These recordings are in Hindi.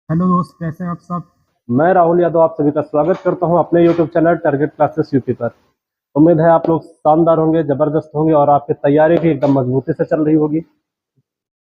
हेलो दोस्त, कैसे हैं आप सब। मैं राहुल यादव आप सभी का स्वागत करता हूं अपने YouTube channel target classes UP पर। उम्मीद है आप लोग शानदार होंगे, जबरदस्त होंगे और आपकी तैयारी भी एकदम मजबूती से चल रही होगी।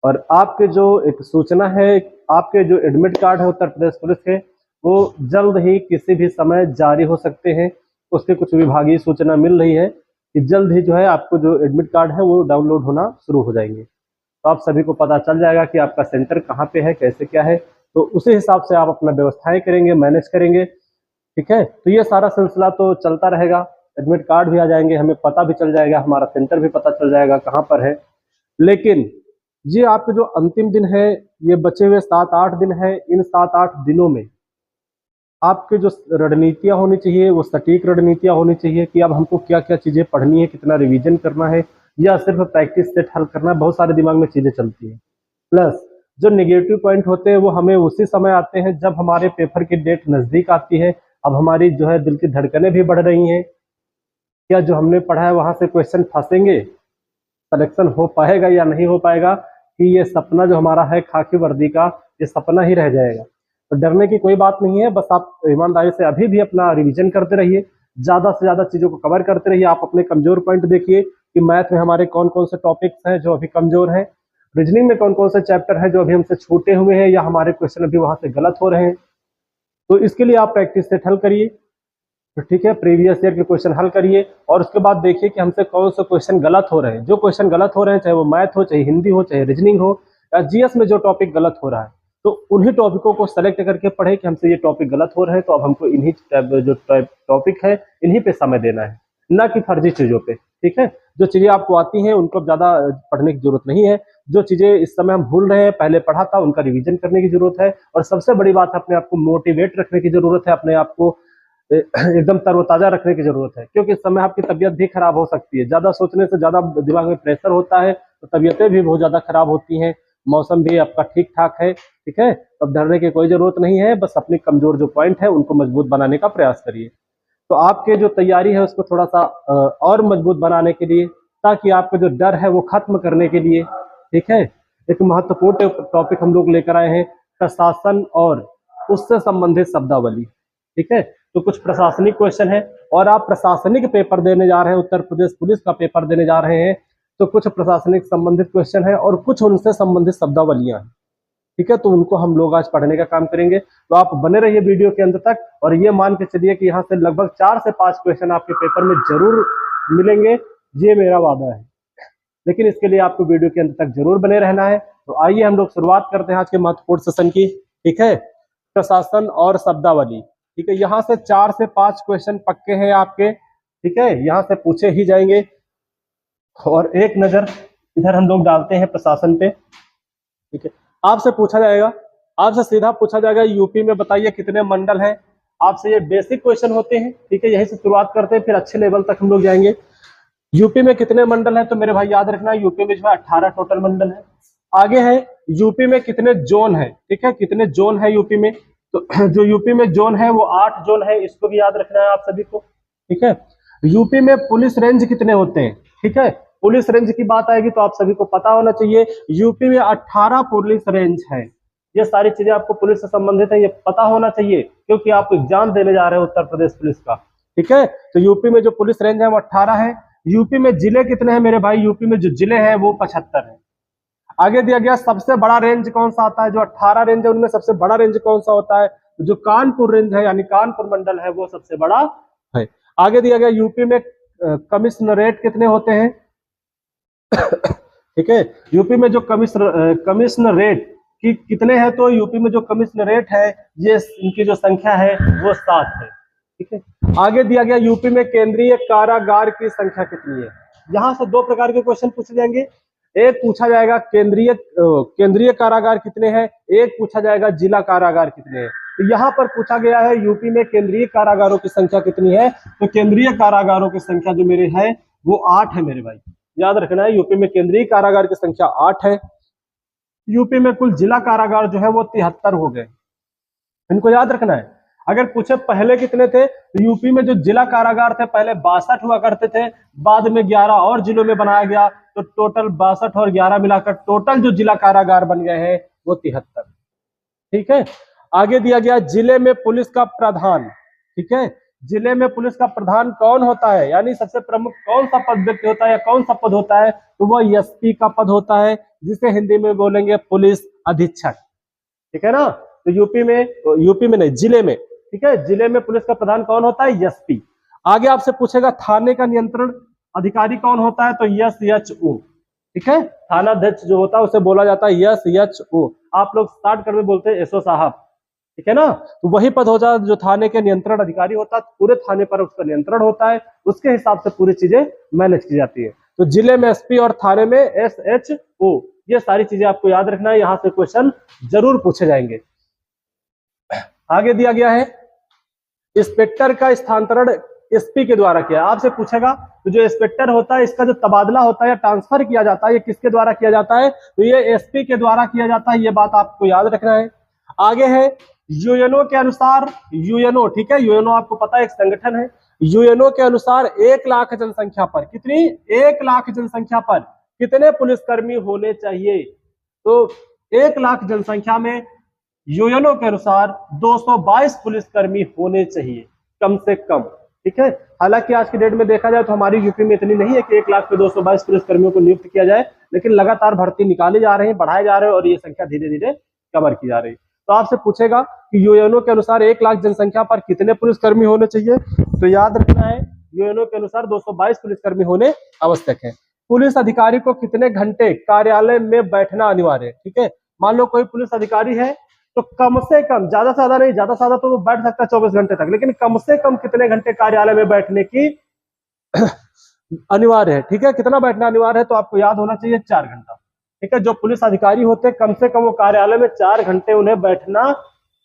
और आपके जो एक सूचना है, आपके जो एडमिट कार्ड है उत्तर प्रदेश पुलिस के, वो जल्द ही किसी भी समय जारी हो सकते हैं। उसकी कुछ विभागीय सूचना मिल रही है कि जल्द ही जो है आपको जो एडमिट कार्ड है वो डाउनलोड होना शुरू हो जाएंगे। तो आप सभी को पता चल जाएगा कि आपका सेंटर कहाँ पे है, कैसे क्या है। तो उसी हिसाब से आप अपना व्यवस्थाएं करेंगे, मैनेज करेंगे। ठीक है, तो ये सारा सिलसिला तो चलता रहेगा। एडमिट कार्ड भी आ जाएंगे, हमें पता भी चल जाएगा, हमारा सेंटर भी पता चल जाएगा कहाँ पर है। लेकिन ये आपके जो अंतिम दिन है, ये बचे हुए 7-8 दिन है, इन 7-8 दिनों में आपके जो रणनीतियां होनी चाहिए वो सटीक रणनीतियां होनी चाहिए कि अब हमको क्या क्या चीजें पढ़नी है, कितना रिवीजन करना है, या सिर्फ प्रैक्टिस सेट हल करना है। बहुत सारे दिमाग में चीजें चलती हैं। प्लस जो नेगेटिव पॉइंट होते हैं वो हमें उसी समय आते हैं जब हमारे पेपर की डेट नजदीक आती है। अब हमारी जो है दिल की धड़कनें भी बढ़ रही हैं, क्या जो हमने पढ़ा है वहां से क्वेश्चन फंसेंगे, सिलेक्शन हो पाएगा या नहीं हो पाएगा, कि ये सपना जो हमारा है खाकी वर्दी का, ये सपना ही रह जाएगा। तो डरने की कोई बात नहीं है, बस आप ईमानदारी से अभी भी अपना रिवीजन करते रहिए, ज्यादा से ज्यादा चीजों को कवर करते रहिए। आप अपने कमजोर पॉइंट देखिए कि मैथ में हमारे कौन कौन से टॉपिक्स हैं जो अभी कमजोर हैं, रीजनिंग में कौन कौन से चैप्टर हैं जो अभी हमसे छूटे हुए हैं या हमारे क्वेश्चन अभी वहां से गलत हो रहे हैं। तो इसके लिए आप प्रैक्टिस सेट हल करिए। तो ठीक है, प्रीवियस ईयर के क्वेश्चन हल करिए और उसके बाद देखिए कि हमसे कौन से क्वेश्चन गलत हो रहे हैं। जो क्वेश्चन गलत हो रहे हैं, चाहे वो मैथ हो, चाहे हिंदी हो, चाहे रीजनिंग हो, या जीएस में जो टॉपिक गलत हो रहा है, तो उन्हीं टॉपिकों को सेलेक्ट करके पढ़े कि हमसे ये टॉपिक गलत हो रहे हैं, तो अब हमको इन्हीं जो टॉपिक है इन्हीं पे समय देना है, ना कि फर्जी चीजों पे। ठीक है, जो चीजें आपको आती हैं उनको ज्यादा पढ़ने की जरूरत नहीं है। जो चीजें इस समय हम भूल रहे हैं, पहले पढ़ा था, उनका रिवीजन करने की जरूरत है। और सबसे बड़ी बात है, अपने आप को मोटिवेट रखने की जरूरत है, अपने आप को एकदम तरोताजा रखने की जरूरत है, क्योंकि इस समय आपकी तबीयत भी खराब हो सकती है। ज्यादा सोचने से ज्यादा दिमाग में प्रेशर होता है तो तबीयतें भी बहुत ज्यादा खराब होती हैं। मौसम भी आपका ठीक ठाक है, ठीक है, तो अब डरने की कोई जरूरत नहीं है। बस अपनी कमजोर जो पॉइंट है उनको मजबूत बनाने का प्रयास करिए। तो आपके जो तैयारी है उसको थोड़ा सा और मजबूत बनाने के लिए, ताकि आपका जो डर है वो खत्म करने के लिए, ठीक है, एक महत्वपूर्ण टॉपिक हम लोग लेकर आए हैं, प्रशासन और उससे संबंधित शब्दावली। ठीक है, तो कुछ प्रशासनिक क्वेश्चन है और आप प्रशासनिक पेपर देने जा रहे हैं, उत्तर प्रदेश पुलिस का पेपर देने जा रहे हैं, तो कुछ प्रशासनिक संबंधित क्वेश्चन है और कुछ उनसे संबंधित शब्दावलियां हैं। ठीक है, तो उनको हम लोग आज पढ़ने का काम करेंगे। तो आप बने रहिए वीडियो के अंत तक, और ये मान के चलिए कि यहाँ से लगभग 4 से 5 क्वेश्चन आपके पेपर में जरूर मिलेंगे, ये मेरा वादा है। लेकिन इसके लिए आपको वीडियो के अंत तक जरूर बने रहना है। तो आइए हम लोग शुरुआत करते हैं आज के महत्वपूर्ण सेशन की। ठीक है, प्रशासन और शब्दावली। ठीक है, यहाँ से 4 से 5 क्वेश्चन पक्के हैं आपके। ठीक है, यहाँ से पूछे ही जाएंगे। और एक नजर इधर हम लोग डालते हैं प्रशासन पे। ठीक है, आपसे पूछा जाएगा, आपसे सीधा पूछा जाएगा यूपी में बताइए कितने मंडल हैं। आपसे ये बेसिक क्वेश्चन होते हैं। ठीक है, यहीं से शुरुआत करते हैं, फिर अच्छे लेवल तक हम लोग जाएंगे। यूपी में कितने मंडल हैं, तो मेरे भाई याद रखना, यूपी में जो है 18 टोटल मंडल है। आगे है, यूपी में कितने जोन है। ठीक है, कितने जोन है यूपी में, तो जो यूपी में जोन है वो 8 जोन है, इसको भी याद रखना है आप सभी को। ठीक है, यूपी में पुलिस रेंज कितने होते हैं। ठीक है, पुलिस रेंज की बात आएगी तो आप सभी को पता होना चाहिए, यूपी में 18 पुलिस रेंज है। ये सारी चीजें आपको पुलिस से संबंधित है, ये पता होना चाहिए, क्योंकि आप एग्जाम देने जा रहे हैं उत्तर प्रदेश पुलिस का। ठीक है, तो यूपी में जो पुलिस रेंज है वो 18 है। यूपी में जिले कितने हैं मेरे भाई, यूपी में जो जिले हैं वो 75 है। आगे दिया गया सबसे बड़ा रेंज कौन सा आता है, जो 18 रेंज है उनमें सबसे बड़ा रेंज कौन सा होता है, जो कानपुर रेंज है यानी कानपुर मंडल है वो सबसे बड़ा है। आगे दिया गया यूपी में कमिश्नरेट कितने होते हैं। ठीक है, यूपी में जो कमिश्नरेट की कितने हैं, तो यूपी में जो कमिश्नरेट है ये इनकी जो संख्या है वो 7 है। ठीक है, आगे दिया गया यूपी में केंद्रीय कारागार की संख्या कितनी है। यहाँ से 2 प्रकार के क्वेश्चन पूछे जाएंगे। एक पूछा जाएगा केंद्रीय कारागार कितने हैं, एक पूछा जाएगा जिला कारागार कितने हैं। तो यहाँ पर पूछा गया है यूपी में केंद्रीय कारागारों की संख्या कितनी है, तो केंद्रीय कारागारों की संख्या जो मेरे है वो 8 है मेरे भाई। याद रखना है, यूपी में केंद्रीय कारागार की संख्या 8 है। यूपी में कुल जिला कारागार जो है वो 73 हो गए, इनको याद रखना है। अगर पूछे पहले कितने थे, तो यूपी में जो जिला कारागार थे पहले 62 हुआ करते थे, बाद में 11 और जिलों में बनाया गया, तो टोटल 62 और 11 मिलाकर टोटल जो जिला कारागार बन गए हैं वो 73। ठीक है, आगे दिया गया जिले में पुलिस का प्रधान, ठीक है, जिले में पुलिस का प्रधान कौन होता है, यानी सबसे प्रमुख कौन सा पद व्यक्ति होता है या कौन सा पद होता है, तो वह एसपी का पद होता है, जिसे हिंदी में बोलेंगे पुलिस अधीक्षक, ठीक है ना। तो यूपी में नहीं, जिले में, ठीक है, जिले में पुलिस का प्रधान कौन होता है, एसपी। आगे आपसे पूछेगा थाने का नियंत्रण अधिकारी कौन होता है, तो एसएचओ, ठीक है, थानाध्यक्ष जो होता है उसे बोला जाता है एसएचओ। आप लोग स्टार्ट कर में बोलते हैं एसओ साहब, ठीक है ना। तो वही पद होता है जो थाने के नियंत्रण अधिकारी होता है, पूरे थाने पर उसका नियंत्रण होता है, उसके हिसाब से पूरी चीजें मैनेज की जाती है। तो जिले में एसपी और थाने में एसएचओ, ये सारी चीजें आपको याद रखना है, यहां से क्वेश्चन जरूर पूछे जाएंगे। आगे दिया गया है इंस्पेक्टर का स्थानांतरण एसपी के द्वारा किया, आपसे पूछेगा तो जो इंस्पेक्टर होता है इसका जो तबादला होता है या ट्रांसफर किया जाता है ये किसके द्वारा किया जाता है, तो ये एसपी के द्वारा किया जाता है, ये बात आपको याद रखना है। आगे है यूएनओ के अनुसार, यूएनओ, ठीक है, यूएनओ आपको पता है एक संगठन है, यूएनओ के अनुसार 1 लाख जनसंख्या पर कितनी, 1 लाख जनसंख्या पर कितने पुलिसकर्मी होने चाहिए, तो 1 लाख जनसंख्या में यूएनओ के अनुसार 222 पुलिसकर्मी होने चाहिए कम से कम, ठीक है। हालांकि आज की डेट में देखा जाए तो हमारी यूपी में इतनी नहीं है कि 1 लाख पे 222 पुलिसकर्मियों को नियुक्त किया जाए, लेकिन लगातार भर्ती निकाले जा रहे हैं, बढ़ाए जा रहे हैं और ये संख्या धीरे धीरे कवर की जा रही है। तो आपसे पूछेगा कि यूएनओ के अनुसार 1 लाख जनसंख्या पर कितने पुलिसकर्मी होने चाहिए, तो याद रखना है यूएनओ के अनुसार 222 पुलिसकर्मी होने आवश्यक है। पुलिस अधिकारी को कितने घंटे कार्यालय में बैठना अनिवार्य है, ठीक है। मान लो कोई पुलिस अधिकारी है तो कम से कम, ज्यादा से ज्यादा नहीं, ज्यादा से ज्यादा तो वो बैठ सकता है 24 घंटे तक, लेकिन कम से कम कितने घंटे कार्यालय में बैठने की अनिवार्य है, ठीक है। कितना बैठना अनिवार्य है, तो आपको याद होना चाहिए 4 घंटा, ठीक है। जो पुलिस अधिकारी होते हैं कम से कम वो कार्यालय में 4 घंटे उन्हें बैठना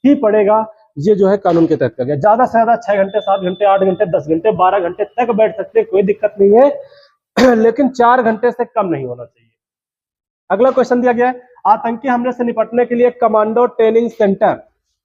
ही पड़ेगा, ये जो है कानून के तहत कर गया। ज्यादा से ज्यादा 6 घंटे, 7 घंटे, 8 घंटे, 10 घंटे, 12 घंटे तक बैठ सकते हैं, कोई दिक्कत नहीं है लेकिन 4 घंटे से कम नहीं होना चाहिए। अगला क्वेश्चन दिया गया है आतंकी हमले से निपटने के लिए commando training centre,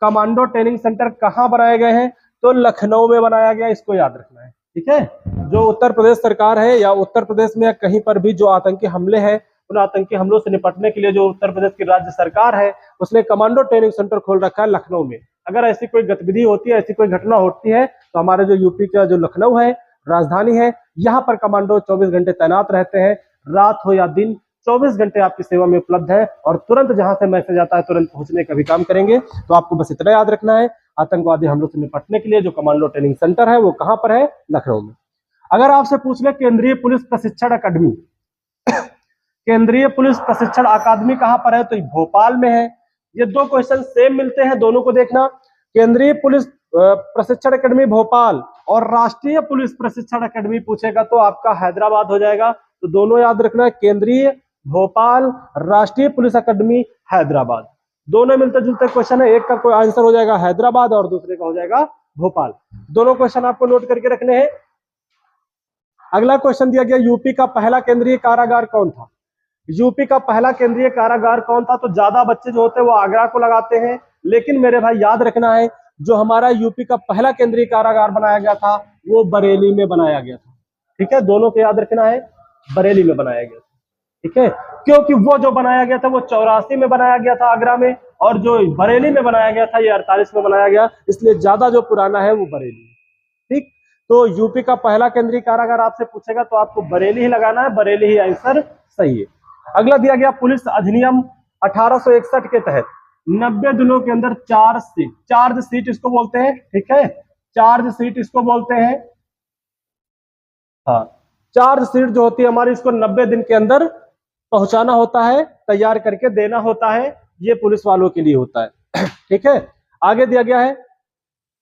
commando training centre कहां बनाए गए हैं, तो लखनऊ में बनाया गया, इसको याद रखना है, ठीक है। जो उत्तर प्रदेश सरकार है या उत्तर प्रदेश में या कहीं पर भी जो आतंकी हमले हैं, उन आतंकी हमलों से निपटने के लिए जो उत्तर प्रदेश की राज्य सरकार है उसने कमांडो ट्रेनिंग सेंटर खोल रखा है लखनऊ में। अगर ऐसी कोई गतिविधि होती है, ऐसी कोई घटना होती है, तो हमारे जो यूपी का जो लखनऊ है राजधानी है, यहाँ पर कमांडो 24 घंटे तैनात रहते हैं, रात हो या दिन 24 घंटे आपकी सेवा में उपलब्ध है और तुरंत जहां से मैसेज आता है तुरंत पहुंचने का भी काम करेंगे। तो आपको बस इतना याद रखना है, आतंकवादी हमलों से निपटने के लिए जो कमांडो ट्रेनिंग सेंटर है वो कहां पर है, लखनऊ में। अगर आपसे पूछ ले केंद्रीय पुलिस प्रशिक्षण अकादमी केंद्रीय पुलिस प्रशिक्षण अकादमी कहां पर है, तो भोपाल में है। ये दो क्वेश्चन सेम मिलते हैं, दोनों को देखना। केंद्रीय पुलिस प्रशिक्षण अकादमी भोपाल और राष्ट्रीय पुलिस प्रशिक्षण अकादमी पूछेगा तो आपका हैदराबाद हो जाएगा। तो दोनों याद रखना है, केंद्रीय भोपाल, राष्ट्रीय पुलिस अकादमी हैदराबाद, दोनों मिलते जुलते क्वेश्चन है। एक का कोई आंसर हो जाएगा हैदराबाद और दूसरे का हो जाएगा भोपाल। दोनों क्वेश्चन आपको नोट करके रखने हैं। अगला क्वेश्चन दिया गया यूपी का पहला केंद्रीय कारागार कौन था, यूपी का पहला केंद्रीय कारागार कौन था, तो ज्यादा बच्चे जो होते हैं वो आगरा को लगाते हैं, लेकिन मेरे भाई याद रखना है जो हमारा यूपी का पहला केंद्रीय कारागार बनाया गया था वो बरेली में बनाया गया था, ठीक है। दोनों को याद रखना है, बरेली में बनाया गया था, ठीक है। क्योंकि वो जो बनाया गया था वो 84 में बनाया गया था आगरा में, और जो बरेली में बनाया गया था ये 48 में बनाया गया, इसलिए ज्यादा जो पुराना है वो बरेली, ठीक। तो यूपी का पहला केंद्रीय कारागार आपसे पूछेगा तो आपको बरेली ही लगाना है, बरेली ही आंसर सही है। अगला दिया गया पुलिस अधिनियम 1861 के तहत 90 दिनों के अंदर चार्ज सीट इसको बोलते हैं, ठीक है, चार्ज सीट इसको बोलते हैं। हाँ, चार्ज सीट जो होती है हमारी, इसको 90 दिन के अंदर पहुंचाना होता है, तैयार करके देना होता है, ये पुलिस वालों के लिए होता है, ठीक है। आगे दिया गया है,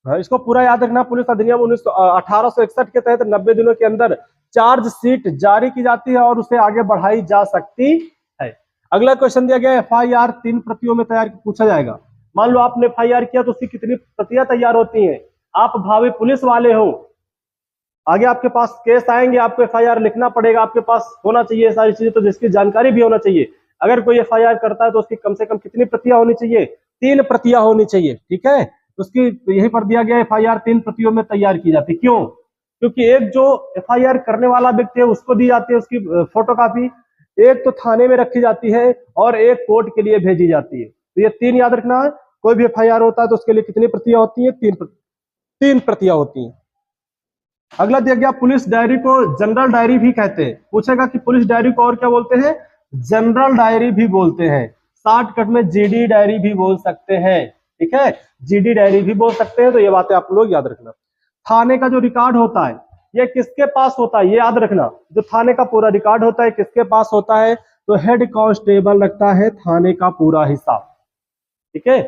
इसको पूरा याद रखना, पुलिस अधिनियम 1861 के तहत 90 दिनों के अंदर चार्ज शीट जारी की जाती है और उसे आगे बढ़ाई जा सकती है। अगला क्वेश्चन दिया गया एफआईआर 3 प्रतियों में तैयार पूछा जाएगा। मान लो आपने एफआईआर किया तो उसकी कितनी प्रतियां तैयार होती हैं, आप भावी पुलिस वाले हो, आगे आपके पास केस आएंगे, आपको एफआईआर लिखना पड़ेगा, आपके पास होना चाहिए सारी चीजें, तो जिसकी जानकारी भी होना चाहिए। अगर कोई एफआईआर करता है तो उसकी कम से कम कितनी प्रतियां होनी चाहिए, 3 प्रतियां होनी चाहिए, ठीक है। उसकी यही पर दिया गया एफआईआर 3 प्रतियों में तैयार की जाती है। क्यों? क्योंकि एक जो एफआईआर करने वाला व्यक्ति है उसको दी जाती है उसकी फोटोकॉपी, एक तो थाने में रखी जाती है और एक कोर्ट के लिए भेजी जाती है। तो ये 3 याद रखना है, कोई भी एफआईआर होता है तो उसके लिए कितनी प्रतियां होती हैं? तीन प्रतियां होती हैं। अगला दिया गया, पुलिस डायरी को जनरल डायरी भी कहते हैं। पूछेगा कि पुलिस डायरी को और क्या बोलते हैं? जनरल डायरी भी बोलते हैं। शॉर्टकट में जीडी डायरी भी बोल सकते हैं। ठीक है, जीडी डायरी भी बोल सकते हैं। तो ये बातें आप लोग याद रखना। थाने का जो रिकॉर्ड होता है ये किसके पास होता है? ये याद रखना, जो थाने का पूरा रिकॉर्ड होता है किसके पास होता है? तो हेड कांस्टेबल रखता है थाने का पूरा हिसाब। ठीक है,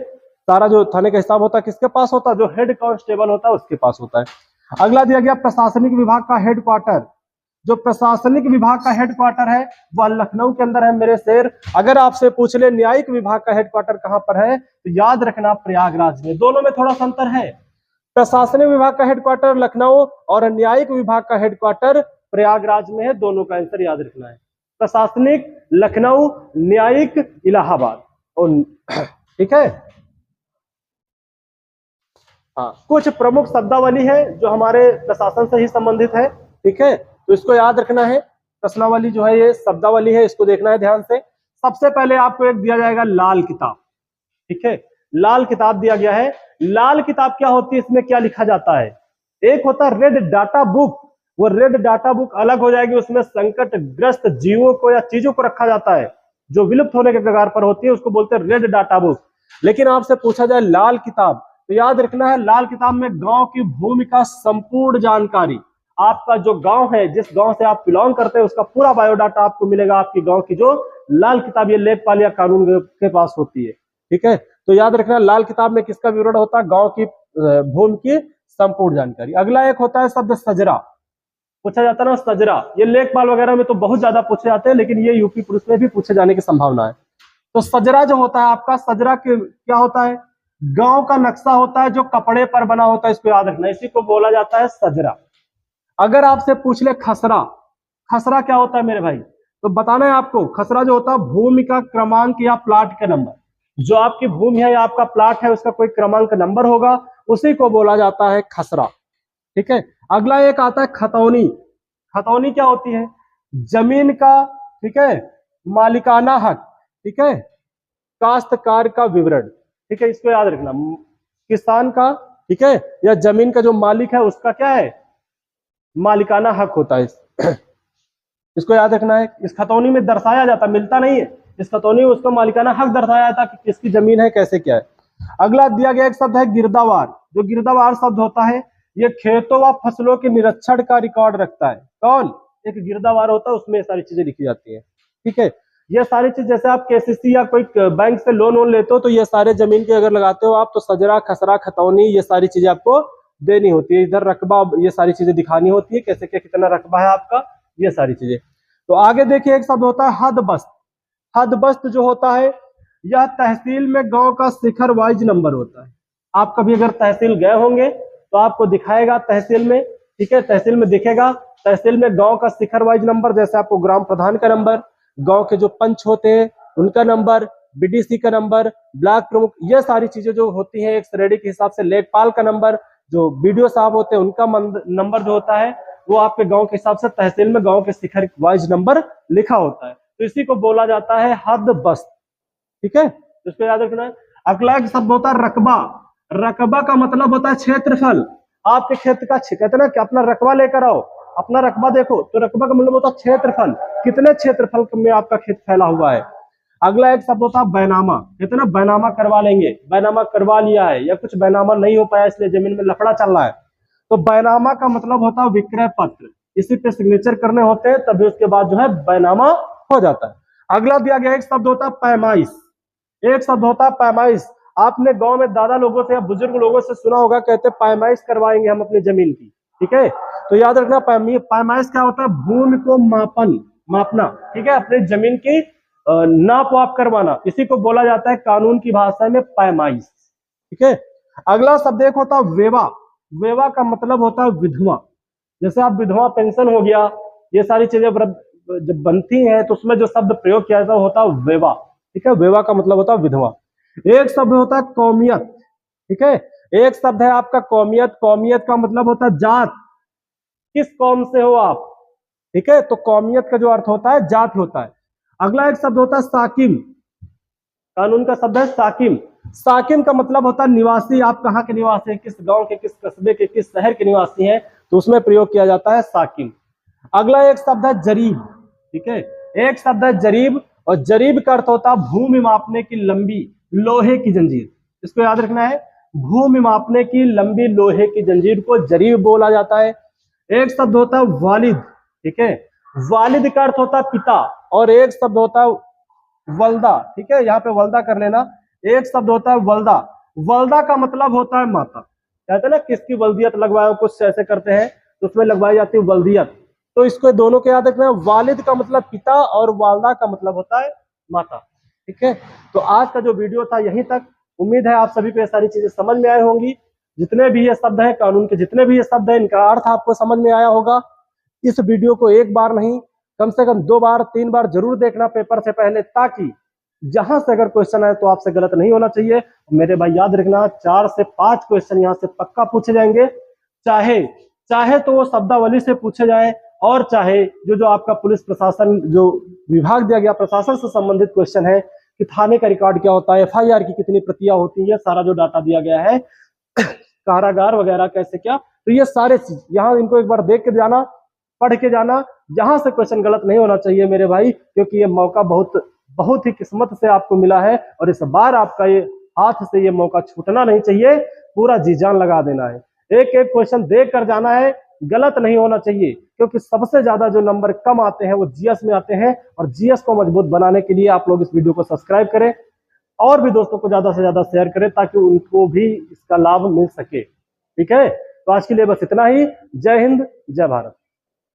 सारा जो थाने का हिसाब होता है किसके पास होता है? जो हेड कांस्टेबल होता है उसके पास होता है। अगला दिया गया, प्रशासनिक विभाग का हेडक्वार्टर। जो प्रशासनिक विभाग का हेडक्वार्टर है वह लखनऊ के अंदर है मेरे शेर। अगर आपसे पूछ ले न्यायिक विभाग का हेडक्वार्टर कहां पर है, तो याद रखना प्रयागराज में। दोनों में थोड़ा सा अंतर है। प्रशासनिक विभाग का हेडक्वार्टर लखनऊ और न्यायिक विभाग का हेडक्वार्टर प्रयागराज में है। दोनों का आंसर याद रखना है। प्रशासनिक लखनऊ, न्यायिक इलाहाबाद। और ठीक है, हाँ, कुछ प्रमुख शब्दावली है जो हमारे प्रशासन से ही संबंधित है। ठीक है, तो इसको याद रखना है। प्रश्नावली जो है ये शब्दावली है, इसको देखना है ध्यान से। सबसे पहले आपको एक दिया जाएगा लाल किताब। ठीक है, लाल किताब दिया गया है। लाल किताब क्या होती है, इसमें क्या लिखा जाता है? एक होता है रेड डाटा बुक। वो रेड डाटा बुक अलग हो जाएगी, उसमें संकट ग्रस्त जीवों को या चीजों को रखा जाता है जो विलुप्त होने के कगार पर होती है, उसको बोलते हैं रेड डाटा बुक। लेकिन आपसे पूछा जाए लाल किताब, तो याद रखना है लाल किताब में गांव की भूमि का संपूर्ण जानकारी, आपका जो गांव है, जिस गांव से आप बिलोंग करते हैं उसका पूरा बायोडाटा आपको मिलेगा। आपकी गांव की जो लाल किताब ये लेखपाल या कानून के पास होती है। ठीक है, तो याद रखना लाल किताब में किसका विवरण होता है? गांव की भूमि की संपूर्ण जानकारी। अगला एक होता है शब्द सजरा। पूछा जाता है ना सजरा, ये लेखपाल वगैरह में तो बहुत ज्यादा पूछे जाते हैं, लेकिन ये यूपी पुलिस में भी पूछे जाने की संभावना है। तो सजरा जो होता है आपका, सजरा क्या होता है? गांव का नक्शा होता है जो कपड़े पर बना होता है, इसको याद रखना, इसी को बोला जाता है सजरा। अगर आपसे पूछ ले खसरा, खसरा क्या होता है मेरे भाई? तो बताना है आपको। खसरा जो होता है भूमि का क्रमांक या प्लाट का नंबर। जो आपकी भूमि है या आपका प्लाट है उसका कोई क्रमांक नंबर होगा, उसी को बोला जाता है खसरा। ठीक है, अगला एक आता है खतौनी। खतौनी क्या होती है? जमीन का, ठीक है, मालिकाना हक, ठीक है, काश्तकार का विवरण। ठीक है, इसको याद रखना, किसान का, ठीक है, या जमीन का जो मालिक है उसका क्या है? मालिकाना हक होता है। इसको याद रखना है। इस खतौनी में दर्शाया जाता, मिलता नहीं है, इस खतौनी में उसका मालिकाना हक दर्शाया जाता कि किसकी जमीन है, कैसे क्या है। अगला दिया गया एक शब्द है गिरदावार। जो गिरदावार शब्द होता है ये खेतों व फसलों के निरीक्षण का रिकॉर्ड रखता है। कौन? एक गिरदावार होता है, उसमें सारी चीजें लिखी जाती है। ठीक है, ये सारी चीज, जैसे आप केसीसी या कोई बैंक से लोन वोन लेते हो तो ये सारे जमीन के अगर लगाते हो आप, तो सजरा, खसरा, खतौनी, ये सारी चीजें आपको देनी होती है। इधर रकबा, ये सारी चीजें दिखानी होती है, कैसे क्या कितना रकबा है आपका, ये सारी चीजें। तो आगे देखिए एक शब्द होता है हदबस्त। हदबस्त जो होता है यह तहसील में गांव का शिखर वाइज नंबर होता है। आप कभी अगर तहसील गए होंगे तो आपको दिखाएगा तहसील में, ठीक है, तहसील में दिखेगा, तहसील में गांव का शिखर वाइज नंबर, जैसे आपको ग्राम प्रधान का नंबर, गांव के जो पंच होते हैं उनका नंबर, बीडीसी का नंबर, ब्लॉक प्रमुख, ये सारी चीजें जो होती हैं एक श्रेणी के हिसाब से, लेखपाल का नंबर, जो बीडीओ साहब होते हैं उनका नंबर जो होता है वो आपके गांव के हिसाब से तहसील में गांव के शिखर वाइज नंबर लिखा होता है। तो इसी को बोला जाता है हदबस्त। ठीक है, इसको याद रखना है। अगला एक शब्द होता है रकबा। रकबा का मतलब होता है क्षेत्रफल। आपके क्षेत्र का, कहते ना कि अपना रकबा लेकर आओ, अपना रकबा देखो, तो रकबा का मतलब होता है क्षेत्रफल, कितने क्षेत्रफल में आपका खेत फैला हुआ है। अगला एक शब्द होता है बैनामा। कहते ना बैनामा करवा लेंगे, बैनामा करवा लिया है, या कुछ बैनामा नहीं हो पाया इसलिए जमीन में लफड़ा चल रहा है, तो बैनामा का मतलब होता है विक्रय पत्र। इसी पे सिग्नेचर करने होते हैं, तभी उसके बाद जो है बैनामा हो जाता है। अगला दिया गया एक शब्द होता है पैमाइश। एक शब्द होता है पैमाइश। आपने गांव में दादा लोगों से या बुजुर्ग लोगों से सुना होगा, कहते पैमाइश करवाएंगे हम अपनी जमीन की। ठीक है, तो याद रखना पैमाइश क्या होता है? भूमि को मापना। ठीक है, अपनी जमीन की नाप वाप करवाना, इसी को बोला जाता है कानून की भाषा में पैमाइश। ठीक है, अगला शब्द एक होता है वेवा। वेवा का मतलब होता है विधवा। जैसे आप विधवा पेंशन हो गया, ये सारी चीजें जब बनती हैं तो उसमें जो शब्द प्रयोग किया जाता है होता है वेवा। ठीक है, वेवा का मतलब होता है विधवा। एक शब्द होता है कौमियत। ठीक है, एक शब्द है आपका कौमियत। कौमियत का मतलब होता है जात, किस कौम से हो आप। ठीक है, तो कौमियत का जो अर्थ होता है जात होता है। अगला एक शब्द होता है साकिम। कानून का शब्द है साकिम। साकिन का मतलब होता है निवासी, आप कहाँ के निवासी हैं, किस गांव के, किस कस्बे के, किस शहर के निवासी हैं, तो उसमें प्रयोग किया जाता है साकिन। अगला एक शब्द है जरीब, ठीक है, एक शब्द है जरीब, और जरीब का अर्थ होता है भूमि मापने की लंबी लोहे की जंजीर। इसको याद रखना है, भूमि मापने की लंबी लोहे की जंजीर को जरीब बोला जाता है। एक शब्द होता है वालिद, ठीक है, वालिद का अर्थ होता है पिता, और एक शब्द होता है वल्दा, ठीक है, यहाँ पे वल्दा कर लेना। एक शब्द होता है वल्दा, वल्दा का मतलब होता है माता। कहते हैं ना किसकी वल्दियत लगवाए, कुछ ऐसे करते हैं तो उसमें लगवाई जाती है वल्दियत, तो इसको दोनों के याद रखना है। वालिद का मतलब पिता और वालदा का मतलब होता है माता, ठीक है। तो आज का जो वीडियो था यहीं तक। उम्मीद है आप सभी को ये सारी चीजें समझ में आई होंगी। जितने भी ये शब्द है, कानून के जितने भी ये शब्द है, इनका अर्थ आपको समझ में आया होगा। इस वीडियो को एक बार नहीं, कम से कम 2 बार 3 बार जरूर देखना पेपर से पहले, ताकि जहां से अगर क्वेश्चन आए तो आपसे गलत नहीं होना चाहिए। मेरे भाई याद रखना 4 से 5 क्वेश्चन यहाँ से पक्का पूछे जाएंगे, चाहे चाहे तो वो शब्दावली से पूछे जाए, और चाहे जो जो आपका पुलिस प्रशासन जो विभाग दिया गया प्रशासन से संबंधित क्वेश्चन है कि थाने का रिकॉर्ड क्या होता है, FIR की कितनी प्रतियां होती है, सारा जो डाटा दिया गया है, कारागार वगैरह कैसे क्या, तो ये सारे चीज यहाँ इनको एक बार देख के जाना, पढ़ के जाना। यहां से क्वेश्चन गलत नहीं होना चाहिए मेरे भाई, क्योंकि ये मौका बहुत बहुत ही किस्मत से आपको मिला है, और इस बार आपका ये हाथ से ये मौका छूटना नहीं चाहिए, पूरा जी जान लगा देना है, एक एक क्वेश्चन देख कर जाना है, गलत नहीं होना चाहिए। क्योंकि सबसे ज्यादा जो नंबर कम आते हैं वो GS में आते हैं, और GS को मजबूत बनाने के लिए आप लोग इस वीडियो को सब्सक्राइब करें, और भी दोस्तों को ज्यादा से ज्यादा शेयर करें, ताकि उनको भी इसका लाभ मिल सके, ठीक है। तो आज के लिए बस इतना ही। जय हिंद, जय भारत।